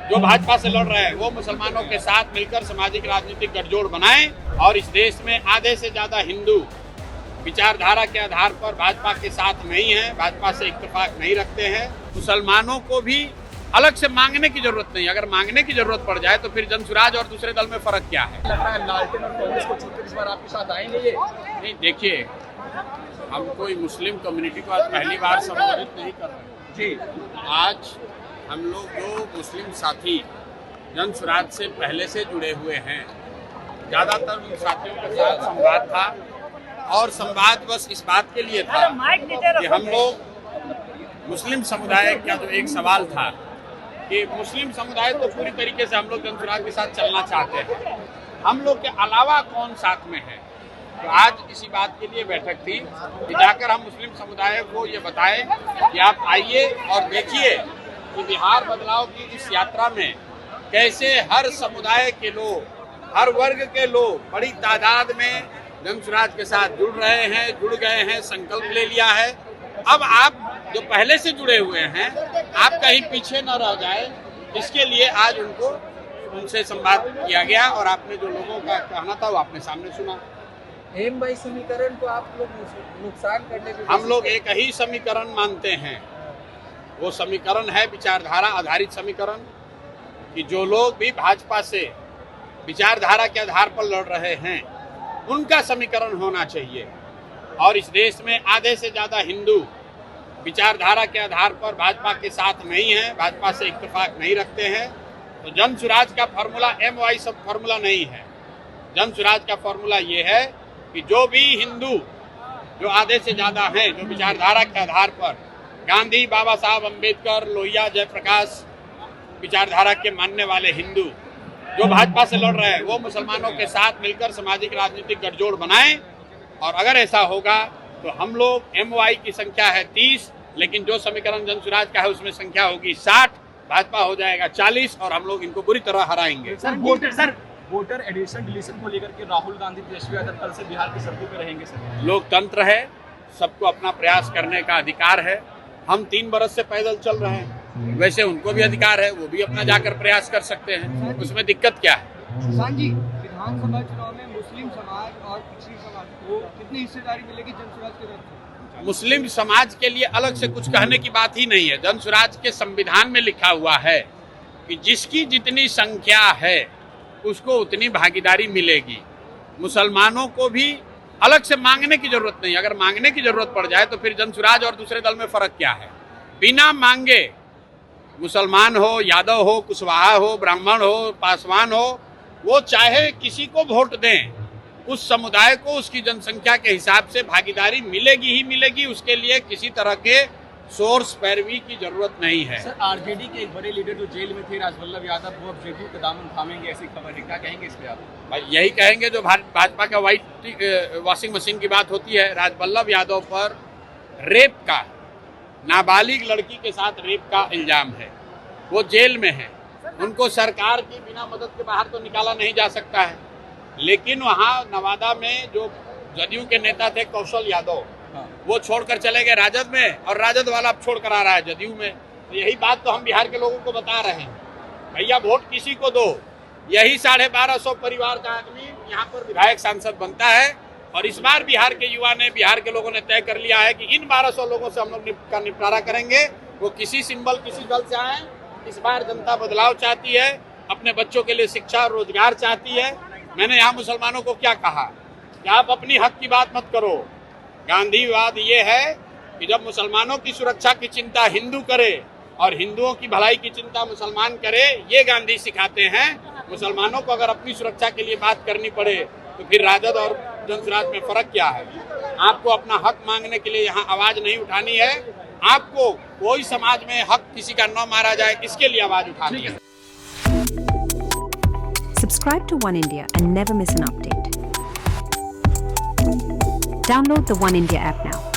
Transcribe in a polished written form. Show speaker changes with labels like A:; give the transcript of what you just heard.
A: जो भाजपा से लड़ रहे हैं वो मुसलमानों के साथ मिलकर सामाजिक राजनीतिक गठजोड़ बनाएं और इस देश में आधे से ज्यादा हिंदू विचारधारा के आधार पर भाजपा के साथ नहीं है, भाजपा से इत्तेफाक नहीं रखते हैं। मुसलमानों को भी अलग से मांगने की जरूरत नहीं, अगर मांगने की जरूरत पड़ जाए तो फिर जनसुराज और दूसरे दल में फर्क क्या है?
B: लग रहा है लालटेन और कांग्रेस को छोड़कर इस बार आपके साथ आएंगे ये?
A: नहीं, देखिए, हम कोई मुस्लिम कम्युनिटी को आज पहली बार संबोधित नहीं कर रहे
B: जी।
A: आज हम लोग जो मुस्लिम साथी जनसुराज से पहले से जुड़े हुए हैं, ज्यादातर उन साथियों के साथ संवाद था और संवाद बस इस बात के लिए था कि हम लोग मुस्लिम समुदाय का जो एक सवाल था कि मुस्लिम समुदाय तो पूरी तरीके से हम लोग जनसुराज के साथ चलना चाहते हैं, हम लोग के अलावा कौन साथ में है। तो आज इसी बात के लिए बैठक थी कि जाकर हम मुस्लिम समुदाय को ये बताएं कि आप आइए और देखिए कि बिहार बदलाव की इस यात्रा में कैसे हर समुदाय के लोग, हर वर्ग के लोग बड़ी तादाद में जनसुराज के साथ जुड़ रहे हैं, जुड़ गए हैं, संकल्प ले लिया है। अब आप जो पहले से जुड़े हुए हैं, आप कहीं पीछे न रह जाए, इसके लिए आज उनसे संवाद किया गया और आपने जो लोगों का कहना था वो आपने सामने सुना।
B: एम बाई समीकरण को आप लोग नुकसान करने के
A: हम लोग एक ही समीकरण मानते हैं, वो समीकरण है विचारधारा आधारित समीकरण, कि जो लोग भी भाजपा से विचारधारा के आधार पर लड़ रहे हैं उनका समीकरण होना चाहिए। और इस देश में आधे से ज्यादा हिंदू विचारधारा के आधार पर भाजपा के साथ नहीं है, भाजपा से इत्तेफाक नहीं रखते हैं। तो जनसुराज का फॉर्मूला MY सब फॉर्मूला नहीं है। जनसुराज का फॉर्मूला ये है कि जो भी हिंदू जो आधे से ज्यादा हैं, जो विचारधारा के आधार पर गांधी, बाबा साहब अम्बेडकर, लोहिया, जयप्रकाश विचारधारा के मानने वाले हिंदू जो भाजपा से लड़ रहे हैं वो मुसलमानों के साथ मिलकर सामाजिक राजनीतिक गठजोड़ बनाएं। और अगर ऐसा होगा तो हम लोग MY की संख्या है 30, लेकिन जो समीकरण जनसुराज का है उसमें संख्या होगी 60, भाजपा हो जाएगा 40 और हम लोग इनको बुरी तरह हराएंगे।
B: सर वोटर एडिशन डिलीशन को लेकर के राहुल गांधी तेजस्वी यादव कल से बिहार की सड़कों पर रहेंगे सर?
A: लोकतंत्र है, सबको अपना प्रयास करने का अधिकार है। हम 3 बरस से पैदल चल रहे हैं, वैसे उनको भी अधिकार है, वो भी अपना जाकर प्रयास कर सकते हैं, उसमें दिक्कत क्या है?
C: सुशांत जी, विधानसभा चुनाव में मुस्लिम समाज और पिछड़ी समाज को कितनी हिस्सेदारी मिलेगी जनसुराज के तरफ से?
A: मुस्लिम समाज के लिए अलग से कुछ कहने की बात ही नहीं है। जनसुराज के संविधान में लिखा हुआ है कि जिसकी जितनी संख्या है उसको उतनी भागीदारी मिलेगी। मुसलमानों को भी अलग से मांगने की जरूरत नहीं, अगर मांगने की जरूरत पड़ जाए तो फिर जनसुराज और दूसरे दल में फर्क क्या है? बिना मांगे मुसलमान हो, यादव हो, कुशवाहा हो, ब्राह्मण हो, पासवान हो, वो चाहे किसी को वोट दें, उस समुदाय को उसकी जनसंख्या के हिसाब से भागीदारी मिलेगी ही मिलेगी। उसके लिए किसी तरह के सोर्स पैरवी की जरूरत नहीं है।
B: सर आरजेडी के एक बड़े लीडर जो जेल में थे राजवल्लभ यादव, वो अब जेडीयू का दामन थामेंगे, ऐसी खबर है, क्या कहेंगे इस पे आप?
A: भाई यही कहेंगे जो भाजपा का व्हाइट वॉशिंग मशीन की बात होती है। राजवल्लभ यादव पर रेप का, नाबालिग लड़की के साथ रेप का इल्जाम है, वो जेल में है, उनको सरकार की बिना मदद के बाहर तो निकाला नहीं जा सकता है। लेकिन वहाँ नवादा में जो जदयू के नेता थे कौशल यादव, वो छोड़कर चले गए राजद में और राजद वाला अब छोड़ कर आ रहा है जदयू में। तो यही बात तो हम बिहार के लोगों को बता रहे हैं, भैया वोट किसी को दो। यही 1250 परिवार का आदमी यहाँ पर विधायक सांसद बनता है और इस बार बिहार के युवा ने, बिहार के लोगों ने तय कर लिया है कि इन 1200 लोगों से हम लोग का निपटारा करेंगे। वो किसी सिंबल, किसी दल से आए, इस बार जनता बदलाव चाहती है, अपने बच्चों के लिए शिक्षा और रोजगार चाहती है। मैंने यहाँ मुसलमानों को क्या कहा कि आप अपनी हक की बात मत करो। गांधीवाद ये है कि जब मुसलमानों की सुरक्षा की चिंता हिंदू करे और हिंदुओं की भलाई की चिंता मुसलमान करे, ये गांधी सिखाते हैं। मुसलमानों को अगर अपनी सुरक्षा के लिए बात करनी पड़े तो फिर राजद और जनसुराज में फर्क क्या है? आपको अपना हक मांगने के लिए यहाँ आवाज नहीं उठानी है। आपको कोई समाज में हक किसी का न मारा जाए, इसके लिए आवाज उठानी है।
D: Subscribe to One India and never miss an update. Download the One India app now.